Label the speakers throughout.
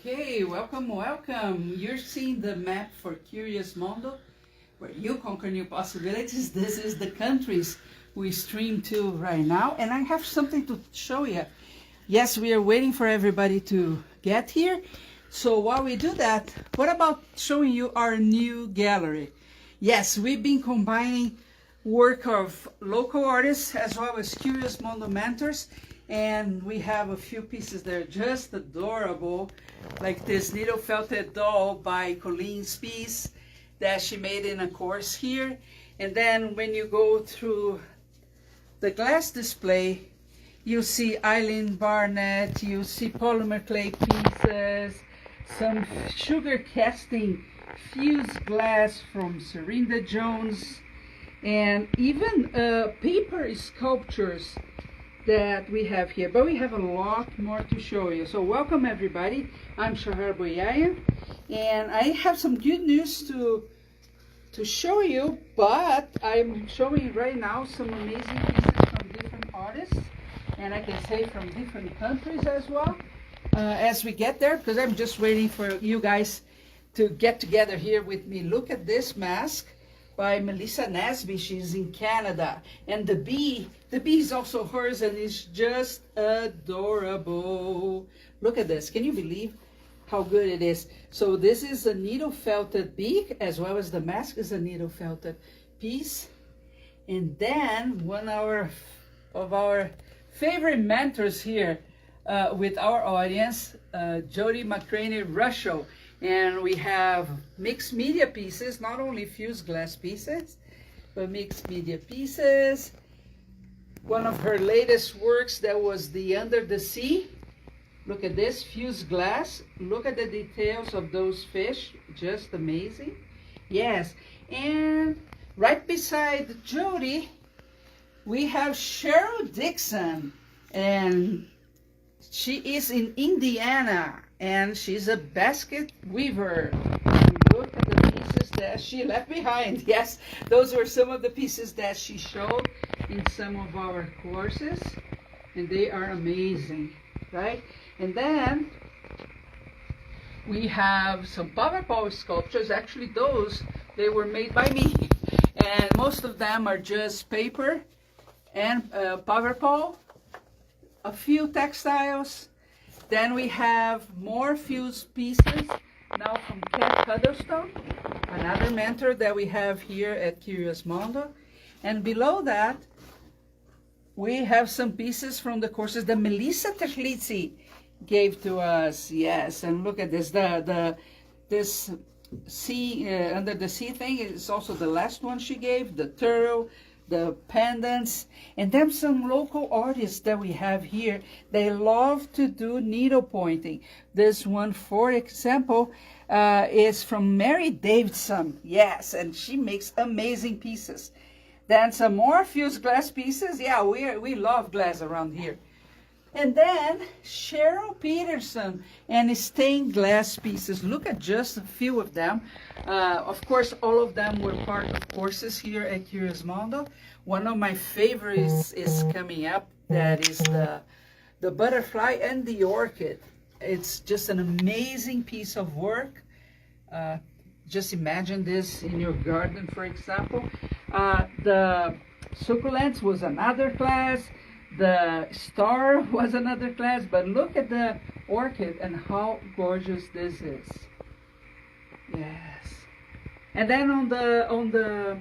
Speaker 1: Okay, welcome, welcome. You're seeing the map for Curious Mondo, where you conquer new possibilities. This is the countries we stream to right now, and I have something to show you. Yes, we are waiting for everybody to get here. So while we do that, what about showing you our new gallery? Yes, we've been combining work of local artists as well as Curious Mondo mentors, and we have a few pieces that are just adorable, like this needle felted doll by Colleen Spies that she made in a course here. And then when you go through the glass display, you see Eileen Barnett, you see polymer clay pieces, some sugar casting fused glass from Serinda Jones, and even paper sculptures that we have here. But we have a lot more to show you. So welcome everybody. I'm Shahar Boyaya, and I have some good news to show you, but I'm showing you right now some amazing pieces from different artists, and I can say from different countries as well, as we get there, because I'm just waiting for you guys to get together here with me. Look at this mask by Melissa Nesby. She's in Canada, and the bee is also hers, and it's just adorable. Look at this. Can you believe how good it is? So this is a needle felted beak, as well as the mask is a needle felted piece. And then one of our favorite mentors here with our audience, Jody McCraney Russell. And we have mixed media pieces, not only fused glass pieces, but mixed media pieces. One of her latest works that was the Under the Sea. Look at this, fused glass. Look at the details of those fish, just amazing. Yes, and right beside Jody, we have Cheryl Dixon, and she is in Indiana, and she's a basket weaver. And look at the pieces that she left behind. Yes, those were some of the pieces that she showed in some of our courses, and they are amazing, right? And then we have some power sculptures. Actually, those, they were made by me, and most of them are just paper and power pole, a few textiles. Then we have more fused pieces now from Kat Huddleston, another mentor that we have here at Curious Mondo. And below that, we have some pieces from the courses that Melissa Terlizzi gave to us. Yes, and look at this. This sea under the sea thing is also the last one she gave. The turtle, the pendants, and then some local artists that we have here. They love to do needle pointing. This one, for example, is from Mary Davidson. Yes, and she makes amazing pieces. Then some more fused glass pieces. Yeah, we love glass around here. And then Cheryl Peterson and stained glass pieces. Look at just a few of them. Of course, all of them were part of courses here at Curious Mondo. One of my favorites is coming up. That is the butterfly and the orchid. It's just an amazing piece of work. Just imagine this in your garden, for example. The succulents was another class. The star was another class, but look at the orchid and how gorgeous this is. Yes. And then on the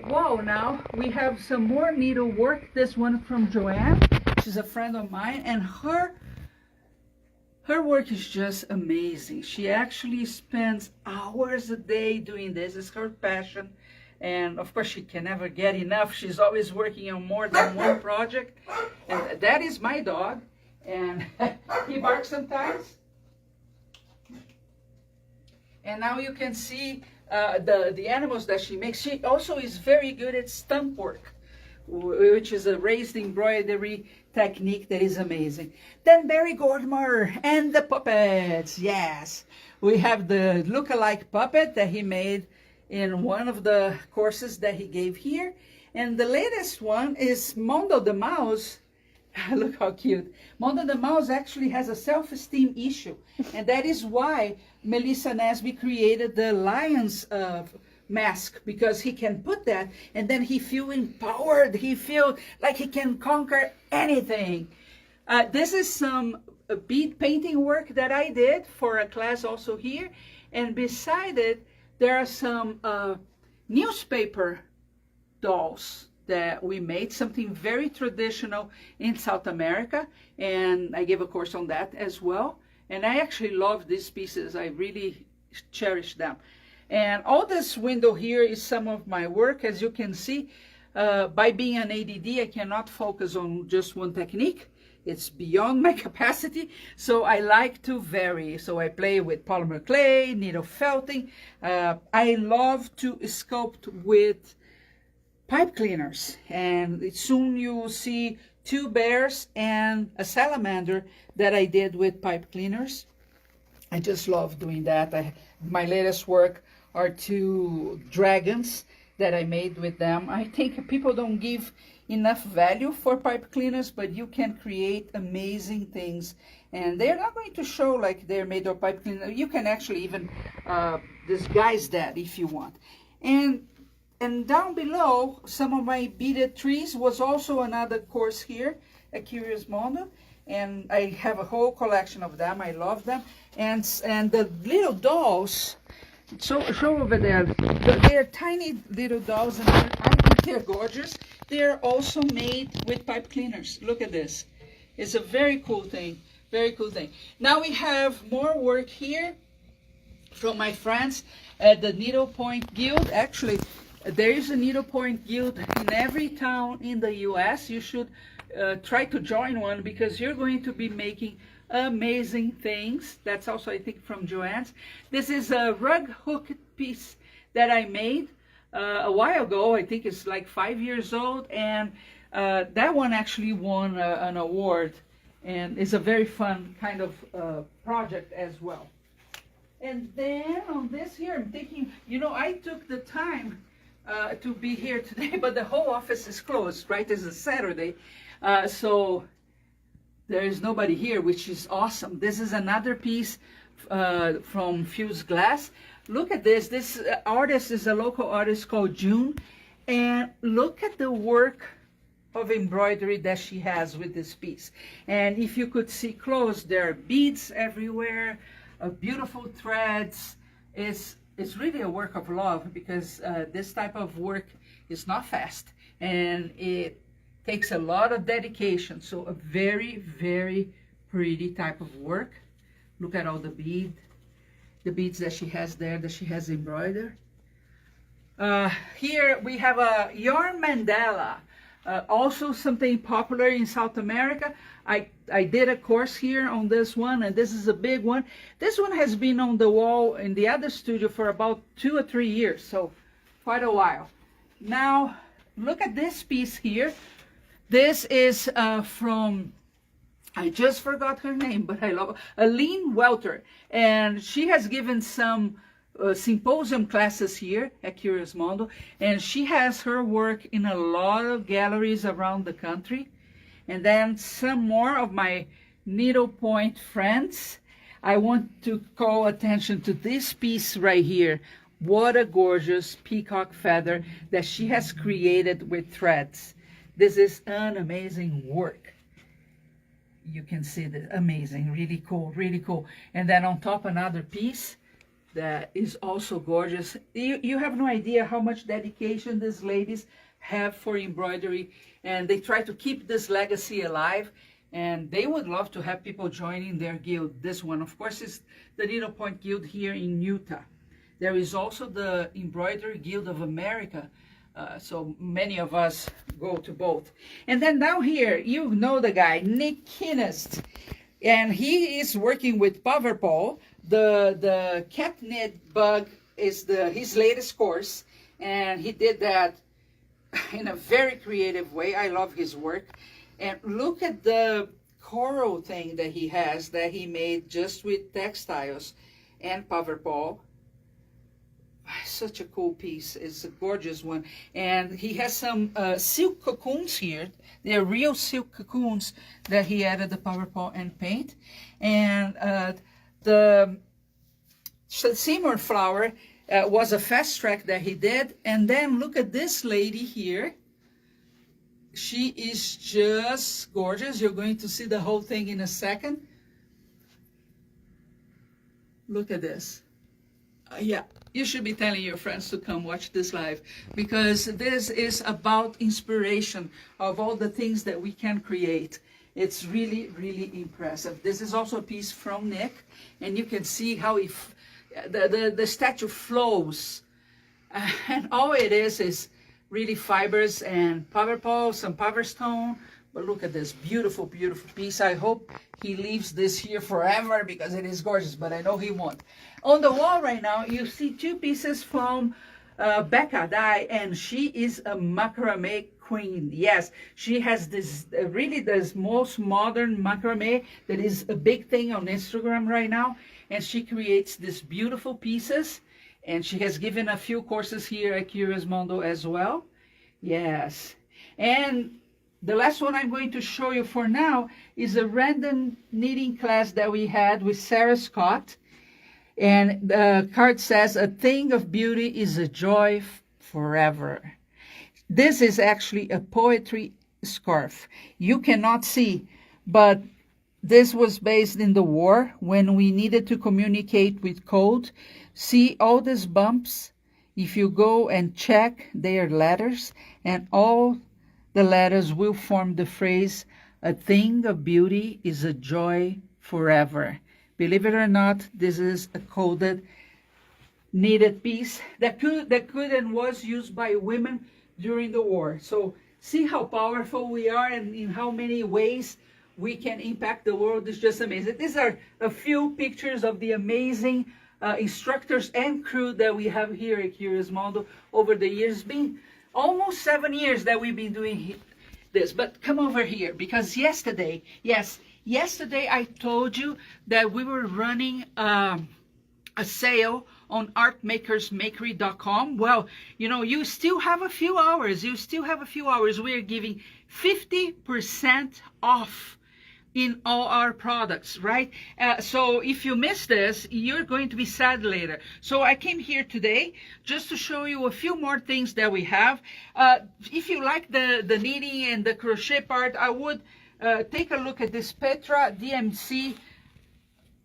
Speaker 1: wall now, we have some more needlework. This one from Joanne. She's a friend of mine, and her work is just amazing. She actually spends hours a day doing this. It's her passion. And of course, she can never get enough. She's always working on more than one project. And that is my dog. And he barks sometimes. And now you can see the animals that she makes. She also is very good at stump work, which is a raised embroidery technique that is amazing. Then Barry Gordmer and the puppets. Yes, we have the look-alike puppet that he made in one of the courses that he gave here. And the latest one is Mondo the mouse Look how cute. Mondo the mouse actually has a self-esteem issue, and that is why Melissa Nesby created the lion's mask, because he can put that and then he feel empowered. He feel like he can conquer anything. This is some bead painting work that I did for a class also here, and beside it there are some newspaper dolls that we made, something very traditional in South America, and I gave a course on that as well. And I actually love these pieces. I really cherish them. And all this window here is some of my work. As you can see, by being an ADD, I cannot focus on just one technique. It's beyond my capacity, so I like to vary. So I play with polymer clay, needle felting. I love to sculpt with pipe cleaners, and soon you will see two bears and a salamander that I did with pipe cleaners. I just love doing that. My latest work are two dragons that I made with them. I think people don't give enough value for pipe cleaners, but you can create amazing things, and they're not going to show like they're made of pipe cleaner. You can actually even disguise that if you want. And down below, some of my beaded trees was also another course here at Curious Mondo, and I have a whole collection of them. I love them. And the little dolls, show over there. They're tiny little dolls, and I think they're gorgeous. They're also made with pipe cleaners. Look at this. It's a very cool thing. Very cool thing. Now we have more work here from my friends at the Needlepoint Guild. Actually, there is a needlepoint guild in every town in the US. You should try to join one, because you're going to be making amazing things. That's also, I think, from Joanne's. This is a rug hook piece that I made a while ago. I think it's like 5 years old, and that one actually won an award, and it's a very fun kind of project as well. And then on this here, I'm thinking, you know, I took the time to be here today, but the whole office is closed, right? It's a Saturday, so there is nobody here, which is awesome. This is another piece from Fused Glass. Look at this. This artist is a local artist called June, and look at the work of embroidery that she has with this piece. And if you could see close, there are beads everywhere, beautiful threads. It's really a work of love, because this type of work is not fast, and it takes a lot of dedication. So a very, very pretty type of work. Look at all the beads that she has there, that she has embroidered. Here we have a yarn mandala, also something popular in South America. I did a course here on this one, and this is a big one. This one has been on the wall in the other studio for about 2 or 3 years, so quite a while. Now, look at this piece here. This is from, I just forgot her name, but I love Aline Welter, and she has given some symposium classes here at Curious Mondo, and she has her work in a lot of galleries around the country. And then some more of my needlepoint friends. I want to call attention to this piece right here. What a gorgeous peacock feather that she has created with threads. This is an amazing work. You can see the amazing, really cool, really cool. And then on top, another piece that is also gorgeous. You have no idea how much dedication these ladies have for embroidery, and they try to keep this legacy alive, and they would love to have people joining their guild. This one, of course, is the Needlepoint Guild here in Utah. There is also the Embroidery Guild of America, so many of us go to both. And then down here, you know the guy, Nick Kinnist, and he is working with Powerpole. The cat knit bug is his latest course, and he did that in a very creative way. I love his work. And look at the coral thing that he has, that he made just with textiles and Powerpole. Such a cool piece. It's a gorgeous one. And he has some silk cocoons here. They're real silk cocoons that he added the powder paw and paint. And the Seymour flower was a fast track that he did. And then look at this lady here. She is just gorgeous. You're going to see the whole thing in a second. Look at this. Yeah, you should be telling your friends to come watch this live, because this is about inspiration of all the things that we can create. It's really, really impressive. This is also a piece from Nick, and you can see how the statue flows. And all it is really fibers and powder paw, some powder stone. But look at this beautiful, beautiful piece. I hope he leaves this here forever because it is gorgeous, but I know he won't. On the wall right now, you see two pieces from Becca Dye, and she is a macrame queen. Yes, she has this really this most modern macrame that is a big thing on Instagram right now, and she creates these beautiful pieces, and she has given a few courses here at Curious Mondo as well. Yes, and the last one I'm going to show you for now is a random knitting class that we had with Sarah Scott. And the card says, "A thing of beauty is a joy forever." This is actually a poetry scarf. You cannot see, but this was based in the war when we needed to communicate with code. See all these bumps? If you go and check, they are letters, and all the letters will form the phrase, "A thing of beauty is a joy forever." Believe it or not, this is a coded knitted piece that could and was used by women during the war. So see how powerful we are and in how many ways we can impact the world. It's just amazing. These are a few pictures of the amazing instructors and crew that we have here at Curious Mondo over the years. It's been almost 7 years that we've been doing this. But come over here, because yesterday, yesterday I told you that we were running a sale on artmakersmakery.com. Well, you know, you still have a few hours. We are giving 50% off in all our products, right? So if you miss this, you're going to be sad later. So I came here today just to show you a few more things that we have. If you like the knitting and the crochet part, I would take a look at this Petra DMC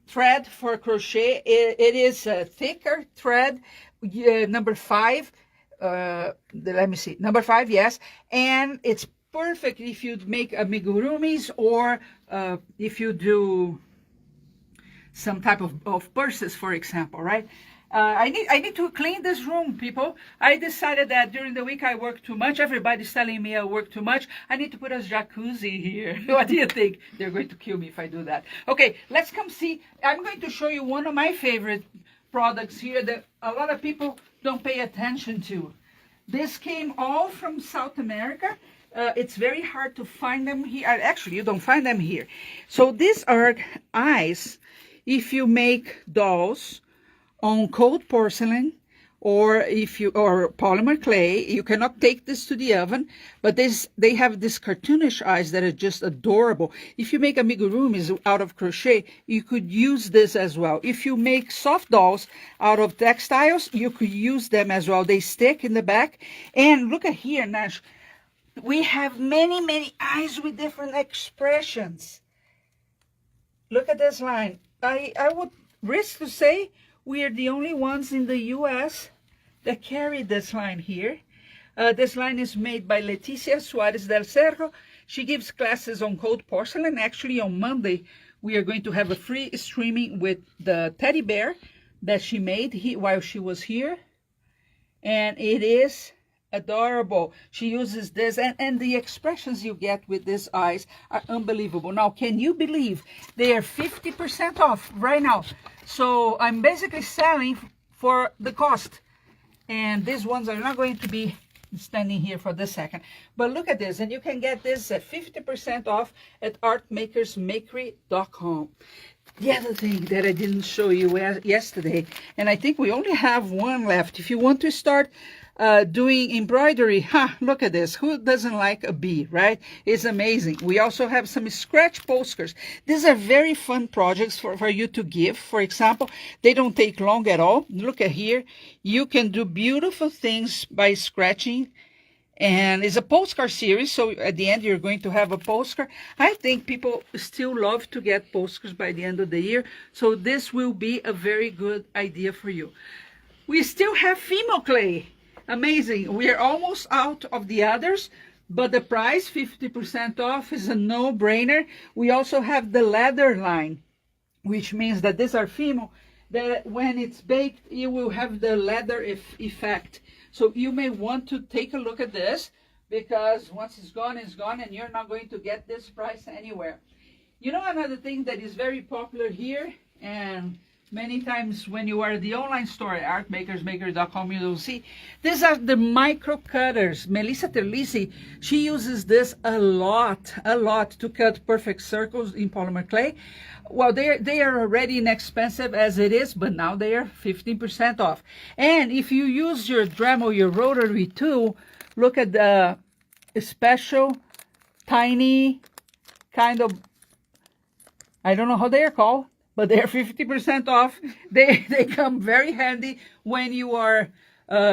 Speaker 1: thread for crochet. It is a thicker thread, number 5. Let me see, number 5, yes. And it's perfect if you make amigurumis or if you do some type of purses, for example, right? I need to clean this room, people. I decided that during the week I work too much. Everybody's telling me I work too much. I need to put a jacuzzi here. What do you think? They're going to kill me if I do that. Okay, let's come see. I'm going to show you one of my favorite products here that a lot of people don't pay attention to. This came all from South America. It's very hard to find them here. Actually, you don't find them here. So these are eyes. If you make dolls on cold porcelain, or polymer clay, you cannot take this to the oven, but they have these cartoonish eyes that are just adorable. If you make amigurumis out of crochet, you could use this as well. If you make soft dolls out of textiles, you could use them as well. They stick in the back. And look at here, Nash. We have many, many eyes with different expressions. Look at this line. I would risk to say we are the only ones in the U.S. that carry this line here. This line is made by Leticia Suarez del Cerro. She gives classes on cold porcelain. Actually, on Monday, we are going to have a free streaming with the teddy bear that she made while she was here. And it is adorable. She uses this, and the expressions you get with these eyes are unbelievable. Now, can you believe they are 50% off right now? So I'm basically selling for the cost, and these ones are not going to be standing here for the second. But look at this, and you can get this at 50% off at artmakersmakery.com. The other thing that I didn't show you yesterday, and I think we only have one left. If you want to start doing embroidery, look at this. Who doesn't like a bee, right? It's amazing. We also have some scratch postcards. These are very fun projects for you to give. For example, they don't take long at all. Look at here. You can do beautiful things by scratching. And it's a postcard series, so at the end you're going to have a postcard. I think people still love to get postcards by the end of the year, so this will be a very good idea for you. We still have Fimo clay. Amazing. We are almost out of the others, but the price, 50% off, is a no-brainer. We also have the leather line, which means that these are Fimo, that when it's baked, you will have the leather effect. So you may want to take a look at this, because once it's gone, and you're not going to get this price anywhere. You know, another thing that is very popular here, and many times when you are at the online store at artmakersmakery.com, you will see, these are the micro cutters. Melissa Terlisi, she uses this a lot to cut perfect circles in polymer clay. Well, they are already inexpensive as it is, but now they are 15% off. And if you use your Dremel, your rotary tool, look at the special tiny kind of, I don't know how they are called, but they're 50% off. They come very handy when you are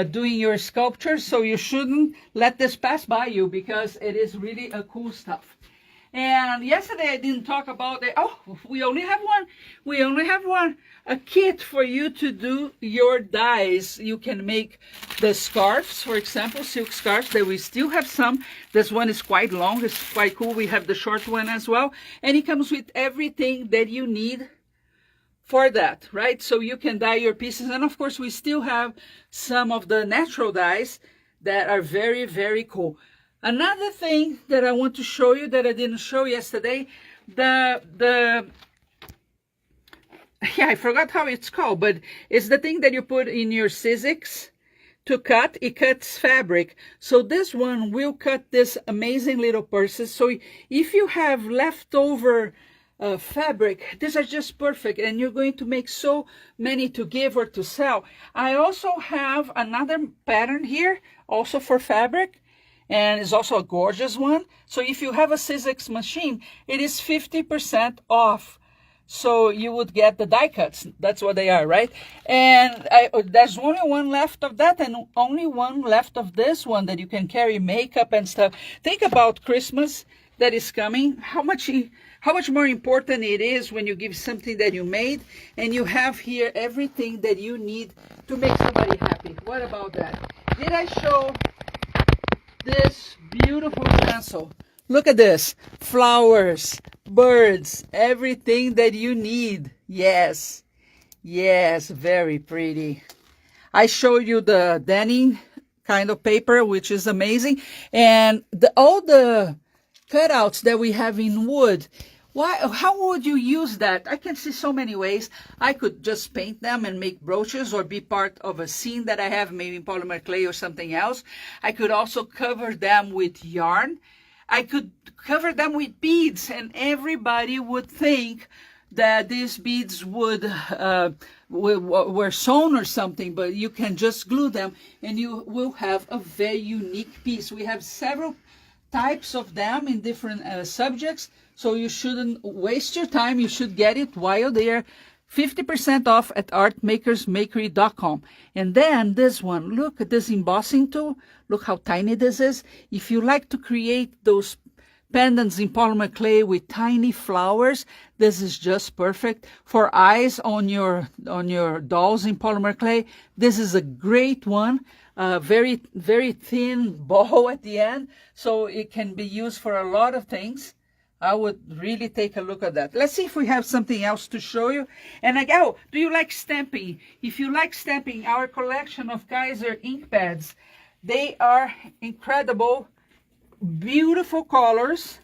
Speaker 1: doing your sculptures, so you shouldn't let this pass by you, because it is really a cool stuff. And yesterday I didn't talk about it. Oh, we only have one. We only have one. A kit for you to do your dies. You can make the scarves, for example, silk scarves. That we still have some. This one is quite long. It's quite cool. We have the short one as well. And it comes with everything that you need for that, right? So you can dye your pieces. And of course, we still have some of the natural dyes that are very, very cool. Another thing that I want to show you that I didn't show yesterday, I forgot how it's called, but it's the thing that you put in your Sizzix to cut. It cuts fabric. So this one will cut this amazing little purses. So if you have leftover fabric, these are just perfect, and you're going to make so many to give or to sell. I also have another pattern here, also for fabric. And it's also a gorgeous one. So if you have a Sizzix machine, it is 50% off. So you would get the die cuts. That's what they are, right? And there's only one left of that, and only one left of this one that you can carry makeup and stuff. Think about Christmas that is coming. How much more important it is when you give something that you made, and you have here everything that you need to make somebody happy. What about that? Did I show this beautiful pencil? Look at this. Flowers, birds, everything that you need. Yes, very pretty. I showed you the denim kind of paper, which is amazing. And all the cutouts that we have in wood. How would you use that? I can see so many ways. I could just paint them and make brooches, or be part of a scene that I have, maybe in polymer clay or something else. I could also cover them with yarn. I could cover them with beads, and everybody would think that these beads were sewn or something, but you can just glue them and you will have a very unique piece. We have several types of them in different subjects, so you shouldn't waste your time. You should get it while they're 50% off at artmakersmakery.com. And then this one, look at this embossing tool. Look how tiny this is. If you like to create those pendants in polymer clay with tiny flowers, this is just perfect. For eyes on your dolls in polymer clay, this is a great one. Very, very thin bow at the end, so it can be used for a lot of things. I would really take a look at that. Let's see if we have something else to show you. And do you like stamping? If you like stamping, our collection of Kaiser ink pads, they are incredible, beautiful colors,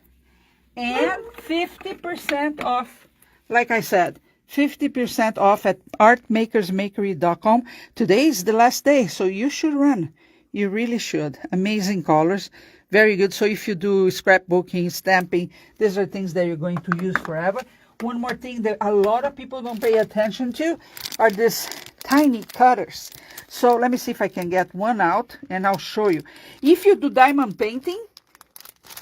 Speaker 1: and 50% off, like I said, 50% off at artmakersmakery.com. Today is the last day, so you should run. You really should. Amazing colors. Very good. So if you do scrapbooking, stamping, these are things that you're going to use forever. One more thing that a lot of people don't pay attention to are these tiny cutters. So let me see if I can get one out and I'll show you. If you do diamond painting,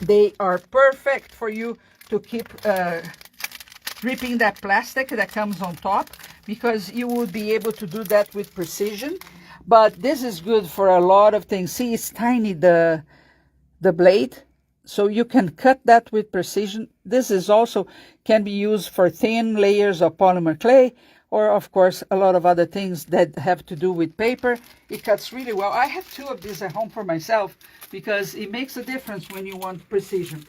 Speaker 1: they are perfect for you to keep ripping that plastic that comes on top, because you will be able to do that with precision. But this is good for a lot of things. See, it's tiny, the blade, so you can cut that with precision. This is also can be used for thin layers of polymer clay, or of course a lot of other things that have to do with paper. It cuts really well. I have 2 of these at home for myself because it makes a difference when you want precision.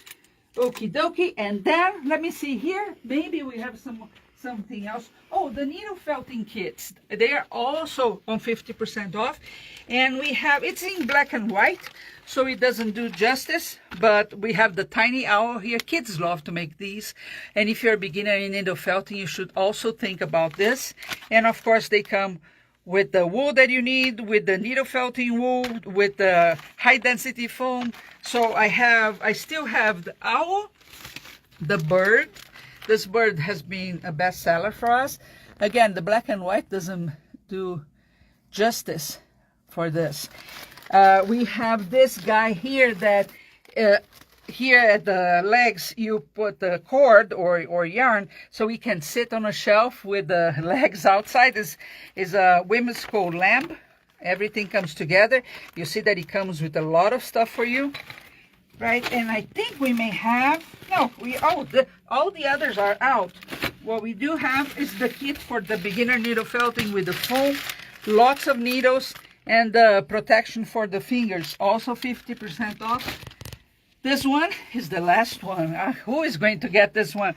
Speaker 1: Okie dokie. And then let me see here, maybe we have something else. Oh, the needle felting kits, they are also on 50% off, and we have, it's in black and white, so it doesn't do justice, but we have the tiny owl here. Kids love to make these, and if you're a beginner in needle felting, you should also think about this. And of course they come with the wool that you need, with the needle felting wool, with the high density foam. So I still have the owl, the bird. This bird has been a bestseller for us. Again, the black and white doesn't do justice for this. We have this guy here that here at the legs you put the cord or yarn, so we can sit on a shelf with the legs outside. Is a whimsical lamp. Everything comes together. You see that it comes with a lot of stuff for you. Right, and I think we may have, no, all the others are out. What we do have is the kit for the beginner needle felting with the foam, lots of needles, and the protection for the fingers, also 50% off. This one is the last one. Who is going to get this one?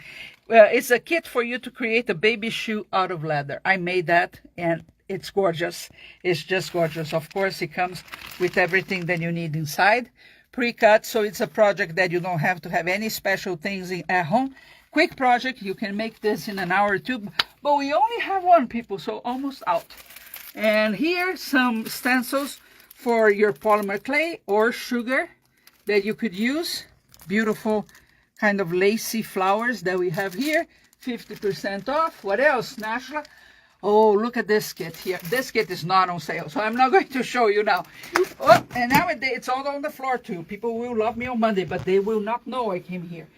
Speaker 1: It's a kit for you to create a baby shoe out of leather. I made that, and it's gorgeous. It's just gorgeous. Of course, it comes with everything that you need inside. Pre-cut, so it's a project that you don't have to have any special things at home. Quick project, you can make this in an hour or 2, but we only have 1, people, so almost out. And here some stencils for your polymer clay or sugar that you could use. Beautiful kind of lacy flowers that we have here, 50% off. What else, Nashla? Oh, look at this kit here. This kit is not on sale, so I'm not going to show you now. Oh, and nowadays it's all on the floor too. People will love me on Monday, but they will not know I came here.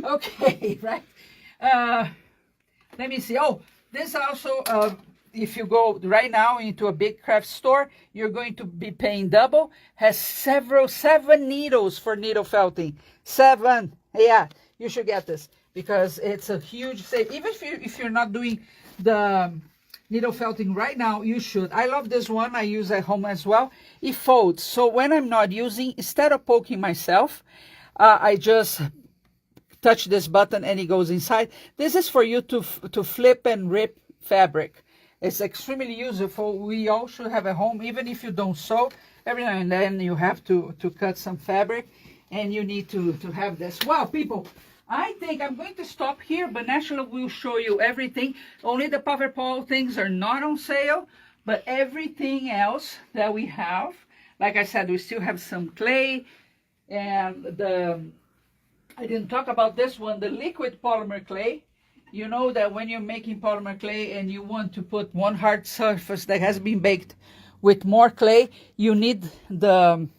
Speaker 1: Okay, right? Let me see. Oh, this also, if you go right now into a big craft store, you're going to be paying double. Has 7 needles for needle felting. 7. Yeah, you should get this because it's a huge save. Even if you're not doing the needle felting right now, you should. I love this one. I use at home as well. It folds, so when I'm not using, instead of poking myself, I just touch this button and it goes inside. This is for you to flip and rip fabric. It's extremely useful. We all should have at home, even if you don't sew. Every now and then you have to cut some fabric, and you need to have this. Wow, people, I think I'm going to stop here, but National will show you everything. Only the Puffer Paul things are not on sale, but everything else that we have, like I said, we still have some clay, and I didn't talk about this one, the liquid polymer clay. You know that when you're making polymer clay and you want to put one hard surface that has been baked with more clay, you need the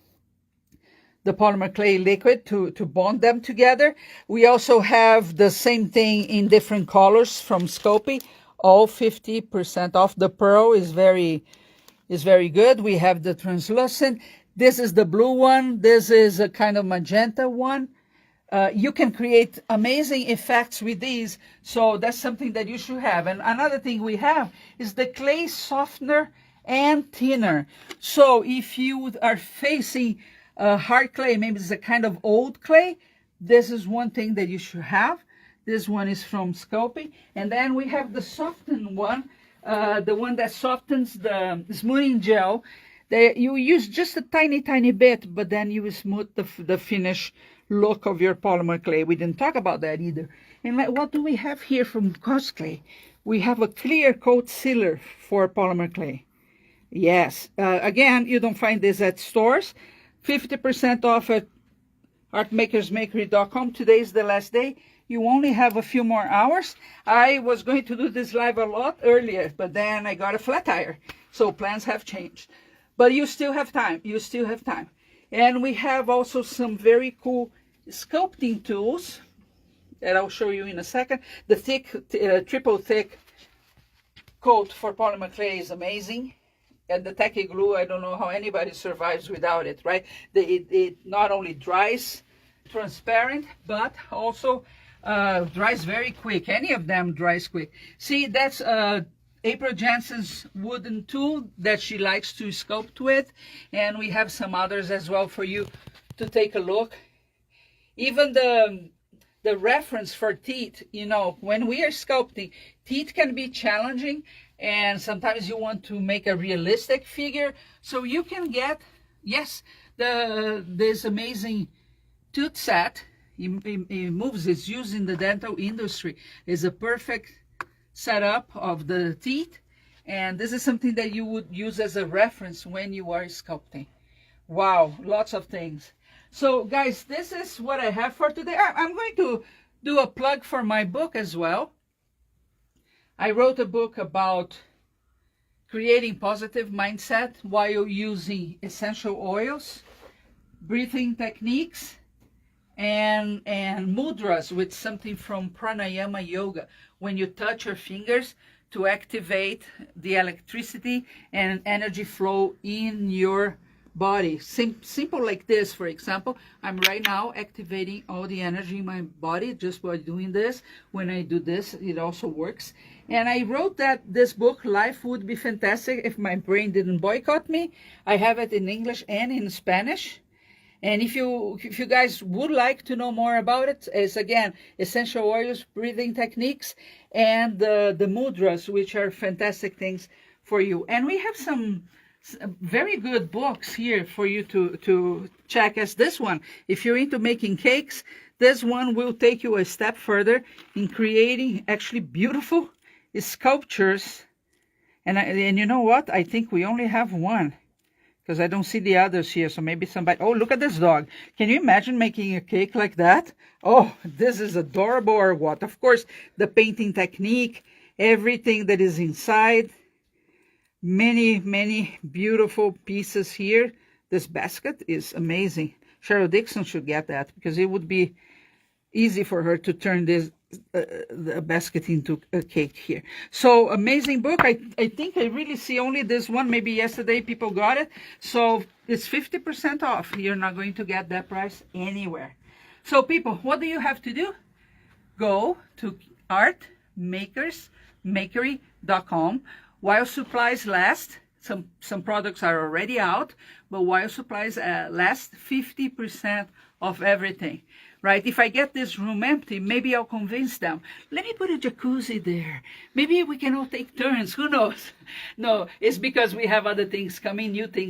Speaker 1: polymer clay liquid to bond them together. We also have the same thing in different colors from Sculpey, all 50% off. The pearl is very good. We have the translucent. This is the blue one. This is a kind of magenta one. You can create amazing effects with these, so that's something that you should have. And another thing we have is the clay softener and thinner. So if you are facing hard clay, maybe it's a kind of old clay, this is one thing that you should have. This one is from Sculpey. And then we have the softened one, the one that softens the smoothing gel. You use just a tiny bit, but then you will smooth the finished look of your polymer clay. We didn't talk about that either. And what do we have here from Cosclay? We have a clear coat sealer for polymer clay. Yes. Again, you don't find this at stores. 50% off at artmakersmakery.com. Today is the last day. You only have a few more hours. I was going to do this live a lot earlier, but then I got a flat tire. So plans have changed. But you still have time. You still have time. And we have also some very cool sculpting tools that I'll show you in a second. The thick, triple thick coat for polymer clay is amazing. And the tacky glue, I don't know how anybody survives without it, right? It not only dries transparent, but also dries very quick. Any of them dries quick. See, that's April Jensen's wooden tool that she likes to sculpt with. And we have some others as well for you to take a look. Even the reference for teeth, you know, when we are sculpting, teeth can be challenging, and sometimes you want to make a realistic figure. So you can get, yes, this amazing tooth set. It moves, it's used in the dental industry. It's a perfect setup of the teeth. And this is something that you would use as a reference when you are sculpting. Wow, lots of things. So guys, this is what I have for today. I'm going to do a plug for my book as well. I wrote a book about creating positive mindset while using essential oils, breathing techniques, and mudras, with something from pranayama yoga, when you touch your fingers to activate the electricity and energy flow in your body. Simple like this. For example, I'm right now activating all the energy in my body just by doing this. When I do this, it also works. And I wrote that this book, Life Would Be Fantastic If My Brain Didn't Boycott Me. I have it in English and in Spanish. And if you guys would like to know more about it, it's again essential oils, breathing techniques, and the mudras, which are fantastic things for you. And we have some very good books here for you to check, as this one. If you're into making cakes, this one will take you a step further in creating actually beautiful sculptures. And you know what? I think we only have one, because I don't see the others here. So maybe somebody... Oh, look at this dog. Can you imagine making a cake like that? Oh, this is adorable, or what? Of course, the painting technique, everything that is inside. Many beautiful pieces here. This basket is amazing. Cheryl Dixon should get that, because it would be easy for her to turn this the basket into a cake here. So amazing book. I think I really see only this one. Maybe yesterday people got it. So it's 50% off. You're not going to get that price anywhere. So people, what do you have to do? Go to artmakersmakery.com. While supplies last, some products are already out, but while supplies last, 50% of everything, right? If I get this room empty, maybe I'll convince them, let me put a jacuzzi there. Maybe we can all take turns, who knows? No, it's because we have other things coming, new things.